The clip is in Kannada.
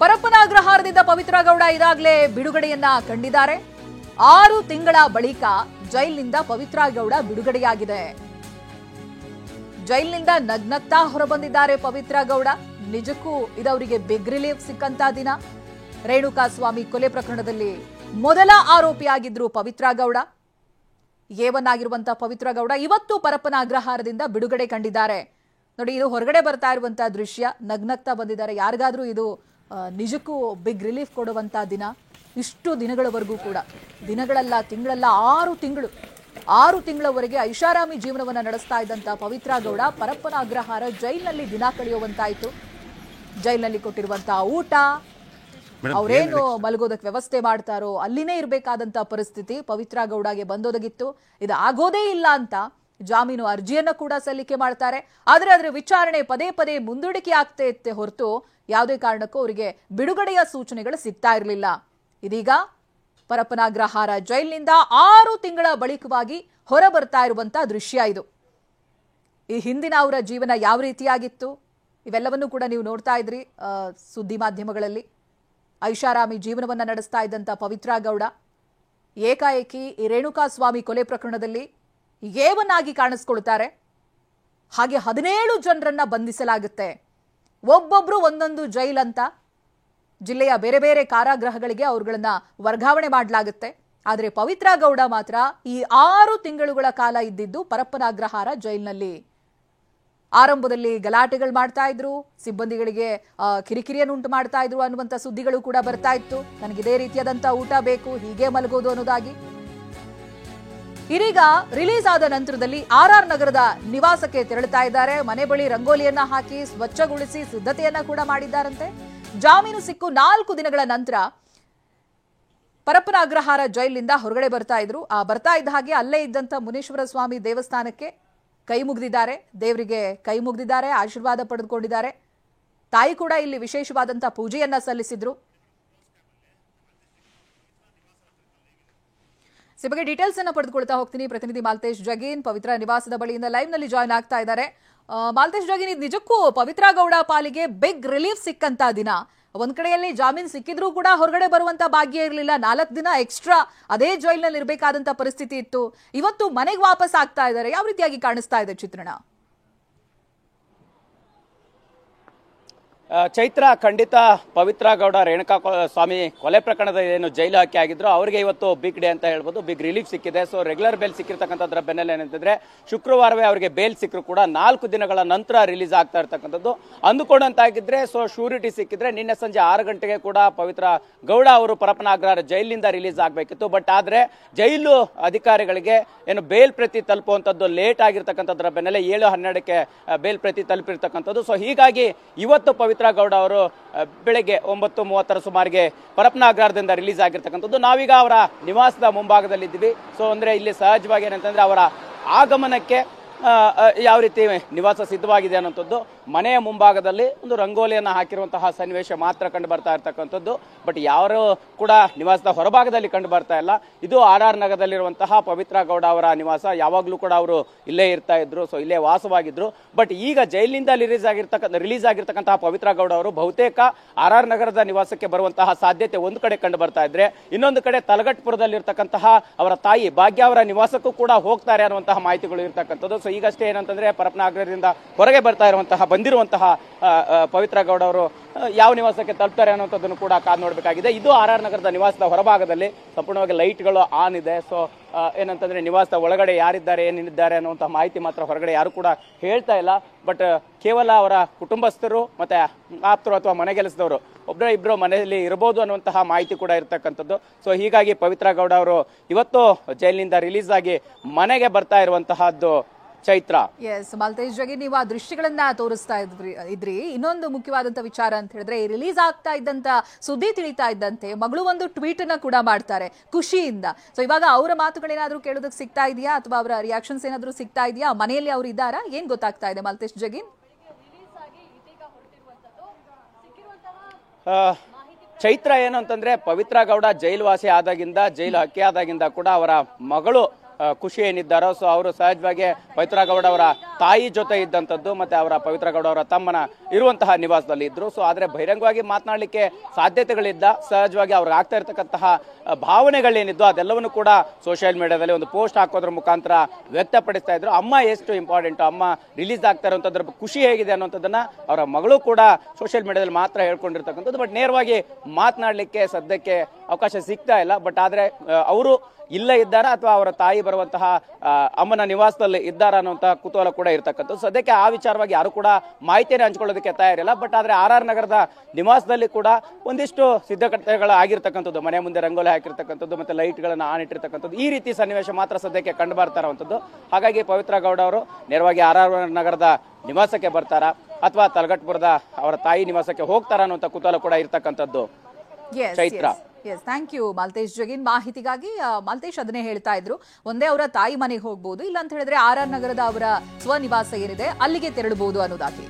ಪರಪ್ಪನ ಅಗ್ರಹಾರದಿಂದ ಪವಿತ್ರ ಗೌಡ ಈಗಾಗಲೇ ಬಿಡುಗಡೆಯನ್ನ ಕಂಡಿದ್ದಾರೆ. 6 ತಿಂಗಳ ಬಳಿಕ ಜೈಲಿನಿಂದ ಪವಿತ್ರ ಗೌಡ ಬಿಡುಗಡೆಯಾಗಿದೆ. ಜೈಲಿನಿಂದ ನಗ್ನಗ್ತಾ ಹೊರಬಂದಿದ್ದಾರೆ ಪವಿತ್ರ ಗೌಡ. ನಿಜಕ್ಕೂ ಇದವರಿಗೆ ಬಿಗ್ ರಿಲೀಫ್ ಸಿಕ್ಕಂತ ದಿನ. ರೇಣುಕಾ ಸ್ವಾಮಿ ಕೊಲೆ ಪ್ರಕರಣದಲ್ಲಿ ಮೊದಲ ಆರೋಪಿಯಾಗಿದ್ರು ಪವಿತ್ರ ಗೌಡ. ಏವನ್ನಾಗಿರುವಂತಹ ಪವಿತ್ರ ಗೌಡ ಇವತ್ತು ಪರಪ್ಪನ ಅಗ್ರಹಾರದಿಂದ ಬಿಡುಗಡೆ ಕಂಡಿದ್ದಾರೆ. ನೋಡಿ, ಇದು ಹೊರಗಡೆ ಬರ್ತಾ ಇರುವಂತಹ ದೃಶ್ಯ. ನಗ್ನಗ್ತಾ ಬಂದಿದ್ದಾರೆ. ಯಾರಿಗಾದ್ರೂ ಇದು ನಿಜಕ್ಕೂ ಬಿಗ್ ರಿಲೀಫ್ ಕೊಡುವಂತ ದಿನ. ಇಷ್ಟು ದಿನಗಳವರೆಗೂ ಕೂಡ, ದಿನಗಳಲ್ಲ ತಿಂಗಳಲ್ಲ, 6 ತಿಂಗಳವರೆಗೆ ಐಷಾರಾಮಿ ಜೀವನವನ್ನ ನಡೆಸ್ತಾ ಇದ್ದಂತ ಪವಿತ್ರ ಗೌಡ ಪರಪ್ಪನ ಅಗ್ರಹಾರ ಜೈಲಿನಲ್ಲಿ ದಿನ ಕಳೆಯುವಂತಾಯ್ತು. ಜೈಲಿನಲ್ಲಿ ಕೊಟ್ಟಿರುವಂತಹ ಊಟ, ಅವರೇನು ಮಲಗೋದಕ್ಕೆ ವ್ಯವಸ್ಥೆ ಮಾಡ್ತಾರೋ ಅಲ್ಲಿನೇ ಇರಬೇಕಾದಂತ ಪರಿಸ್ಥಿತಿ ಪವಿತ್ರ ಗೌಡಗೆ ಬಂದೊದಗಿತ್ತು. ಇದು ಆಗೋದೇ ಇಲ್ಲ ಅಂತ ಜಾಮೀನು ಅರ್ಜಿಯನ್ನ ಕೂಡ ಸಲ್ಲಿಕೆ ಮಾಡ್ತಾರೆ. ಆದ್ರೆ ಅದರ ವಿಚಾರಣೆ ಪದೇ ಪದೇ ಮುಂದೂಡಿಕೆ ಆಗ್ತಾ ಇತ್ತೆ ಹೊರತು ಯಾವುದೇ ಕಾರಣಕ್ಕೂ ಅವರಿಗೆ ಬಿಡುಗಡೆಯ ಸೂಚನೆಗಳು ಸಿಗ್ತಾ ಇರಲಿಲ್ಲ. ಇದೀಗ ಪರಪ್ಪನ ಅಗ್ರಹಾರ ಜೈಲಿನಿಂದ 6 ತಿಂಗಳ ಬಳಿಕವಾಗಿ ಹೊರ ಬರ್ತಾ ಇರುವಂತಹ ದೃಶ್ಯ ಇದು. ಈ ಹಿಂದಿನ ಅವರ ಜೀವನ ಯಾವ ರೀತಿಯಾಗಿತ್ತು ಇವೆಲ್ಲವನ್ನೂ ಕೂಡ ನೀವು ನೋಡ್ತಾ ಇದ್ರಿ ಸುದ್ದಿ ಮಾಧ್ಯಮಗಳಲ್ಲಿ. ಐಷಾರಾಮಿ ಜೀವನವನ್ನ ನಡೆಸ್ತಾ ಇದ್ದಂತ ಪವಿತ್ರ ಗೌಡ ಏಕಾಏಕಿ ಈ ರೇಣುಕಾ ಸ್ವಾಮಿ ಕೊಲೆ ಪ್ರಕರಣದಲ್ಲಿ ಏವನ್ನಾಗಿ ಕಾಣಿಸ್ಕೊಳ್ತಾರೆ. ಹಾಗೆ 17 ಜನರನ್ನ ಬಂಧಿಸಲಾಗುತ್ತೆ. ಒಬ್ಬೊಬ್ರು ಒಂದೊಂದು ಜೈಲ್ ಅಂತ ಜಿಲ್ಲೆಯ ಬೇರೆ ಬೇರೆ ಕಾರಾಗೃಹಗಳಿಗೆ ಅವರುಗಳನ್ನ ವರ್ಗಾವಣೆ ಮಾಡಲಾಗುತ್ತೆ. ಆದರೆ ಪವಿತ್ರ ಗೌಡ ಮಾತ್ರ ಈ 6 ತಿಂಗಳುಗಳ ಕಾಲ ಇದ್ದಿದ್ದು ಪರಪ್ಪನ ಅಗ್ರಹಾರ ಜೈಲಿನಲ್ಲಿ. ಆರಂಭದಲ್ಲಿ ಗಲಾಟೆಗಳು ಮಾಡ್ತಾ ಇದ್ರು, ಸಿಬ್ಬಂದಿಗಳಿಗೆ ಕಿರಿಕಿರಿಯನ್ನುಂಟು ಮಾಡ್ತಾ ಇದ್ರು ಅನ್ನುವಂಥ ಸುದ್ದಿಗಳು ಕೂಡ ಬರ್ತಾ ಇತ್ತು. ನನಗಿದೇ ರೀತಿಯಾದಂಥ ಊಟ ಬೇಕು, ಹೀಗೆ ಮಲಗೋದು ಅನ್ನೋದಾಗಿ. ಇದೀಗ ರಿಲೀಸ್ ಆದ ನಂತರದಲ್ಲಿ ಆರ್ ನಗರದ ನಿವಾಸಕ್ಕೆ ತೆರಳುತ್ತಾ ಇದ್ದಾರೆ. ಮನೆ ಬಳಿ ರಂಗೋಲಿಯನ್ನ ಹಾಕಿ ಸ್ವಚ್ಛಗೊಳಿಸಿ ಸಿದ್ಧತೆಯನ್ನ ಕೂಡ ಮಾಡಿದ್ದಾರಂತೆ. ಜಾಮೀನು ಸಿಕ್ಕು 4 ದಿನಗಳ ನಂತರ ಪರಪ್ಪನ ಅಗ್ರಹಾರ ಜೈಲಿನಿಂದ ಹೊರಗಡೆ ಬರ್ತಾ ಇದ್ರು. ಬರ್ತಾ ಇದ್ದ ಹಾಗೆ ಅಲ್ಲೇ ಇದ್ದಂತ ಮುನೇಶ್ವರ ಸ್ವಾಮಿ ದೇವಸ್ಥಾನಕ್ಕೆ ಕೈ ಮುಗಿದಿದ್ದಾರೆ. ದೇವರಿಗೆ ಕೈ ಮುಗಿದಿದ್ದಾರೆ, ಆಶೀರ್ವಾದ ಪಡೆದುಕೊಂಡಿದ್ದಾರೆ. ತಾಯಿ ಕೂಡ ಇಲ್ಲಿ ವಿಶೇಷವಾದಂತಹ ಪೂಜೆಯನ್ನ ಸಲ್ಲಿಸಿದ್ರು. ಈ ಬಗ್ಗೆ ಡೀಟೇಲ್ಸ್ ಅನ್ನ ಪಡೆದುಕೊಳ್ತಾ ಹೋಗ್ತೀನಿ. ಪ್ರತಿನಿಧಿ ಮಾಲ್ತೇಶ್ ಜಗೀನ್ ಪವಿತ್ರ ನಿವಾಸದ ಬಳಿಯಿಂದ ಲೈವ್ ನಲ್ಲಿ ಜಾಯ್ನ್ ಆಗ್ತಾ ಇದ್ದಾರೆ. ಮಾಲ್ತೇಶ್ ಜಗೀನ್, ಇದು ನಿಜಕ್ಕೂ ಪವಿತ್ರ ಗೌಡ ಪಾಲಿಗೆ ಬಿಗ್ ರಿಲೀಫ್ ಸಿಕ್ಕಂತ ದಿನ. ಒಂದ್ ಕಡೆಯಲ್ಲಿ ಜಾಮೀನ್ ಸಿಕ್ಕಿದ್ರೂ ಕೂಡ ಹೊರಗಡೆ ಬರುವಂತ ಭಾಗ್ಯ ಇರಲಿಲ್ಲ. 4 ದಿನ ಎಕ್ಸ್ಟ್ರಾ ಅದೇ ಜೈಲಿನಲ್ಲಿ ಇರಬೇಕಾದಂತ ಪರಿಸ್ಥಿತಿ ಇತ್ತು. ಇವತ್ತು ಮನೆಗೆ ವಾಪಸ್ ಆಗ್ತಾ ಇದ್ದಾರೆ. ಯಾವ ರೀತಿಯಾಗಿ ಕಾಣಿಸ್ತಾ ಇದೆ ಚಿತ್ರಣ? ಚೈತ್ರ, ಖಂಡಿತ ಪವಿತ್ರ ಗೌಡ ರೇಣುಕಾ ಸ್ವಾಮಿ ಕೊಲೆ ಪ್ರಕರಣದ ಏನು ಜೈಲು ಹಾಕಿ ಆಗಿದ್ರು ಅವರಿಗೆ ಇವತ್ತು ಬಿಗ್ ಡೇ ಅಂತ ಹೇಳ್ಬೋದು. ಬಿಗ್ ರಿಲೀಫ್ ಸಿಕ್ಕಿದೆ. ಸೊ ರೆಗ್ಯುಲರ್ ಬೇಲ್ ಸಿಕ್ಕಿರ್ತಕ್ಕಂಥದ್ರ ಬೆನ್ನೆಲ್ಲ ಏನಂತಂದ್ರೆ ಶುಕ್ರವಾರವೇ ಅವರಿಗೆ ಬೇಲ್ ಸಿಕ್ಕರು ಕೂಡ 4 ದಿನಗಳ ನಂತರ ರಿಲೀಸ್ ಆಗ್ತಾ ಇರ್ತಕ್ಕಂಥದ್ದು. ಅಂದುಕೊಂಡಂತಾಗಿದ್ರೆ ಸೊ ಶ್ಯೂರಿಟಿ ಸಿಕ್ಕಿದ್ರೆ ನಿನ್ನೆ ಸಂಜೆ 6 ಗಂಟೆಗೆ ಕೂಡ ಪವಿತ್ರ ಗೌಡ ಅವರು ಪರಪ್ಪನ ಅಗ್ರಹಾರ ಜೈಲಿನಿಂದ ರಿಲೀಸ್ ಆಗಬೇಕಿತ್ತು. ಬಟ್ ಆದ್ರೆ ಜೈಲು ಅಧಿಕಾರಿಗಳಿಗೆ ಏನು ಬೇಲ್ ಪ್ರತಿ ತಲುಪುವಂಥದ್ದು ಲೇಟ್ ಆಗಿರ್ತಕ್ಕಂಥದ್ರ ಬೆನ್ನಲ್ಲೇ 7:12ಕ್ಕೆ ಬೇಲ್ ಪ್ರತಿ ತಲುಪಿರ್ತಕ್ಕಂಥದ್ದು. ಸೊ ಹೀಗಾಗಿ ಇವತ್ತು ಪವಿತ್ರ ಗೌಡ ಅವರು ಬೆಳಗ್ಗೆ 9:30 ಸುಮಾರಿಗೆ ಪರಪ್ಪನ ಅಗ್ರಹಾರದಿಂದ ರಿಲೀಸ್ ಆಗಿರ್ತಕ್ಕಂಥದ್ದು. ನಾವೀಗ ಅವರ ನಿವಾಸದ ಮುಂಭಾಗದಲ್ಲಿದ್ದೀವಿ. ಸೊ ಅಂದ್ರೆ ಇಲ್ಲಿ ಸಹಜವಾಗಿ ಏನಂತಂದ್ರೆ ಅವರ ಆಗಮನಕ್ಕೆ ಯಾವ ರೀತಿ ನಿವಾಸ ಸಿದ್ಧವಾಗಿದೆ ಅನ್ನೋಂಥದ್ದು ಮನೆಯ ಮುಂಭಾಗದಲ್ಲಿ ಒಂದು ರಂಗೋಲಿಯನ್ನು ಹಾಕಿರುವಂತಹ ಸನ್ನಿವೇಶ ಮಾತ್ರ ಕಂಡು ಬರ್ತಾ ಇರ್ತಕ್ಕಂಥದ್ದು. ಬಟ್ ಯಾರು ಕೂಡ ನಿವಾಸದ ಹೊರಭಾಗದಲ್ಲಿ ಕಂಡು ಬರ್ತಾ ಇಲ್ಲ. ಇದು ಆರ್ ನಗರದಲ್ಲಿರುವಂತಹ ಪವಿತ್ರ ಗೌಡ ಅವರ ನಿವಾಸ. ಯಾವಾಗಲೂ ಕೂಡ ಅವರು ಇಲ್ಲೇ ಇರ್ತಾ ಇದ್ರು. ಸೊ ಇಲ್ಲೇ ವಾಸವಾಗಿದ್ರು. ಬಟ್ ಈಗ ಜೈಲಿನಿಂದ ರಿಲೀಸ್ ಆಗಿರ್ತಕ್ಕಂತಹ ಪವಿತ್ರ ಗೌಡ ಅವರು ಬಹುತೇಕ ಆರ್ ನಗರದ ನಿವಾಸಕ್ಕೆ ಬರುವಂತಹ ಸಾಧ್ಯತೆ ಒಂದು ಕಡೆ ಕಂಡು ಬರ್ತಾ ಇದ್ರೆ, ಇನ್ನೊಂದು ಕಡೆ ತಲಗಟ್ಪುರದಲ್ಲಿರ್ತಕ್ಕಂತಹ ಅವರ ತಾಯಿ ಭಾಗ್ಯ ಅವರ ನಿವಾಸಕ್ಕೂ ಕೂಡ ಹೋಗ್ತಾರೆ ಅನ್ನುವಂತಹ ಮಾಹಿತಿಗಳು ಇರ್ತಕ್ಕಂಥದ್ದು. ಸೊ ಈಗಷ್ಟೇ ಏನಂತಂದ್ರೆ ಪರಪ್ಪನ ಅಗ್ರಹಾರದಿಂದ ಹೊರಗೆ ಬಂದಿರುವಂತಹ ಪವಿತ್ರ ಗೌಡ ಅವರು ಯಾವ ನಿವಾಸಕ್ಕೆ ತಲುಪ್ತಾರೆ ಅನ್ನುವಂಥದ್ದನ್ನು ಕೂಡ ಕಾದು ನೋಡಬೇಕಾಗಿದೆ. ಇದು ಆರ್ ನಗರದ ನಿವಾಸದ ಹೊರಭಾಗದಲ್ಲಿ ಸಂಪೂರ್ಣವಾಗಿ ಲೈಟ್ಗಳು ಆನ್ ಇದೆ. ಸೊ ಏನಂತಂದ್ರೆ ನಿವಾಸದ ಒಳಗಡೆ ಯಾರಿದ್ದಾರೆ ಏನಿದ್ದಾರೆ ಅನ್ನುವಂತಹ ಮಾಹಿತಿ ಮಾತ್ರ ಹೊರಗಡೆ ಯಾರು ಕೂಡ ಹೇಳ್ತಾ ಇಲ್ಲ. ಬಟ್ ಕೇವಲ ಅವರ ಕುಟುಂಬಸ್ಥರು ಮತ್ತೆ ಆಪ್ತರು ಅಥವಾ ಮನೆಗೆಲಸದವರು ಇಬ್ಬರು ಮನೆಯಲ್ಲಿ ಇರಬಹುದು ಅನ್ನುವಂತಹ ಮಾಹಿತಿ ಕೂಡ ಇರತಕ್ಕಂಥದ್ದು. ಸೊ ಹೀಗಾಗಿ ಪವಿತ್ರ ಗೌಡ ಅವರು ಇವತ್ತು ಜೈಲಿನಿಂದ ರಿಲೀಸ್ ಆಗಿ ಮನೆಗೆ ಬರ್ತಾ ಇರುವಂತಹದ್ದು. ಚೈತ್ರ, ಎಸ್ ಮಾಲ್ತೇಶ್ ಜಗೀನ್, ನೀವು ಆ ದೃಶ್ಯಗಳನ್ನ ತೋರಿಸ್ತಾ ಇದ್ರಿ. ಇನ್ನೊಂದು ಮುಖ್ಯವಾದಂತ ವಿಚಾರ ಅಂತ ಹೇಳಿದ್ರೆ, ರಿಲೀಸ್ ಆಗ್ತಾ ಇದ್ದಂತ ಸುದ್ದಿ ತಿಳಿತಾ ಇದ್ದಂತೆ ಮಗಳು ಒಂದು ಟ್ವೀಟ್ ಅನ್ನ ಕೂಡ ಮಾಡ್ತಾರೆ ಖುಷಿಯಿಂದ. ಸೊ ಇವಾಗ ಅವರ ಮಾತುಗಳೇನಾದ್ರೂ ಕೇಳೋದಕ್ಕೆ ಸಿಗ್ತಾ ಇದೆಯಾ ಅಥವಾ ಅವರ ರಿಯಾಕ್ಷನ್ಸ್ ಏನಾದ್ರೂ ಸಿಗ್ತಾ ಇದೆಯಾ? ಮನೆಯಲ್ಲಿ ಅವ್ರು ಇದ್ದಾರಾ? ಏನ್ ಗೊತ್ತಾಗ್ತಾ ಇದೆ ಮಾಲ್ತೇಶ್ ಜಗೀನ್? ಚೈತ್ರ, ಏನು ಅಂತಂದ್ರೆ ಪವಿತ್ರ ಗೌಡ ಜೈಲುವಾಸಿ ಆದಾಗಿಂದ, ಜೈಲು ಹಕ್ಕಿ ಆದಾಗಿಂದ ಕೂಡ ಅವರ ಮಗಳು ಖುಷಿ ಏನಿದ್ದಾರೋ ಸೊ ಅವರು ಸಹಜವಾಗಿ ಪವಿತ್ರ ಗೌಡ ಅವರ ತಾಯಿ ಜೊತೆ ಇದ್ದಂಥದ್ದು ಮತ್ತೆ ಅವರ ಪವಿತ್ರ ಗೌಡ ಅವರ ತಮ್ಮನ ಇರುವಂತಹ ನಿವಾಸದಲ್ಲಿ ಇದ್ರು. ಸೊ ಆದ್ರೆ ಬಹಿರಂಗವಾಗಿ ಮಾತನಾಡಲಿಕ್ಕೆ ಸಾಧ್ಯತೆಗಳಿದ್ದ, ಸಹಜವಾಗಿ ಅವ್ರಿಗೆ ಆಗ್ತಾ ಇರತಕ್ಕಂತಹ ಭಾವನೆಗಳೇನಿದ್ದು ಅದೆಲ್ಲವನ್ನು ಕೂಡ ಸೋಷಿಯಲ್ ಮೀಡಿಯಾದಲ್ಲಿ ಒಂದು ಪೋಸ್ಟ್ ಹಾಕೋದ್ರ ಮುಖಾಂತರ ವ್ಯಕ್ತಪಡಿಸ್ತಾ ಇದ್ರು. ಅಮ್ಮ ಎಷ್ಟು ಇಂಪಾರ್ಟೆಂಟ್, ಅಮ್ಮ ರಿಲೀಸ್ ಆಗ್ತಾ ಇರುವಂತದ್ರ ಖುಷಿ ಹೇಗಿದೆ ಅನ್ನೋಂಥದ್ದನ್ನ ಅವರ ಮಗಳು ಕೂಡ ಸೋಷಿಯಲ್ ಮೀಡಿಯಾದಲ್ಲಿ ಮಾತ್ರ ಹೇಳ್ಕೊಂಡಿರ್ತಕ್ಕಂಥದ್ದು. ಬಟ್ ನೇರವಾಗಿ ಮಾತನಾಡಲಿಕ್ಕೆ ಸದ್ಯಕ್ಕೆ ಅವಕಾಶ ಸಿಗ್ತಾ ಇಲ್ಲ. ಬಟ್ ಆದ್ರೆ ಅವರು ಇಲ್ಲ ಇದ್ದಾರಾ ಅಥವಾ ಅವರ ತಾಯಿ ಬರುವಂತಹ ಅಮ್ಮನ ನಿವಾಸದಲ್ಲಿ ಇದ್ದಾರಾ ಅನ್ನುವಂತಹ ಕುತೂಹಲ ಕೂಡ ಇರ್ತಕ್ಕಂಥದ್ದು. ಸದ್ಯಕ್ಕೆ ಆ ವಿಚಾರವಾಗಿ ಯಾರು ಕೂಡ ಮಾಹಿತಿಯನ್ನು ಹಂಚ್ಕೊಳ್ಳೋದಕ್ಕೆ ತಯಾರಿಲ್ಲ. ಬಟ್ ಆದ್ರೆ RR ನಗರದ ನಿವಾಸದಲ್ಲಿ ಕೂಡ ಒಂದಿಷ್ಟು ಸಿದ್ಧತೆಗಳು ಆಗಿರ್ತಕ್ಕಂಥದ್ದು, ಮನೆ ಮುಂದೆ ರಂಗೋಲಿ ಹಾಕಿರ್ತಕ್ಕಂಥದ್ದು, ಮತ್ತೆ ಲೈಟ್ಗಳನ್ನು ಆನ್ ಇಟ್ಟಿರ್ತಕ್ಕಂಥದ್ದು, ಈ ರೀತಿ ಸನ್ನಿವೇಶ ಮಾತ್ರ ಸದ್ಯಕ್ಕೆ ಕಂಡು ಬರ್ತಾ ಇರುವಂಥದ್ದು. ಹಾಗಾಗಿ ಪವಿತ್ರ ಗೌಡ ಅವರು ನೇರವಾಗಿ RR ನಗರದ ನಿವಾಸಕ್ಕೆ ಬರ್ತಾರಾ ಅಥವಾ ತಲಗಟ್ಪುರದ ಅವರ ತಾಯಿ ನಿವಾಸಕ್ಕೆ ಹೋಗ್ತಾರಾ ಅನ್ನುವಂಥ ಕುತೂಹಲ ಕೂಡ ಇರ್ತಕ್ಕಂಥದ್ದು. ಚೈತ್ರ. ಥ್ಯಾಂಕ್ ಯು ಮಾಲ್ತೇಶ್ ಜಗಿನ್ ಮಾಹಿತಿಗಾಗಿ. ಮಾಲ್ತೇಶ್ ಅದನ್ನೇ ಹೇಳ್ತಾ ಇದ್ರು, ಒಂದೇ ಅವರ ತಾಯಿ ಮನೆಗೆ ಹೋಗ್ಬೋದು, ಇಲ್ಲ ಅಂತ ಹೇಳಿದ್ರೆ RR ನಗರದ ಅವರ ಸ್ವನಿವಾಸ ಏನಿದೆ ಅಲ್ಲಿಗೆ ತೆರಳಬಹುದು ಅನ್ನೋದಾಗಿ.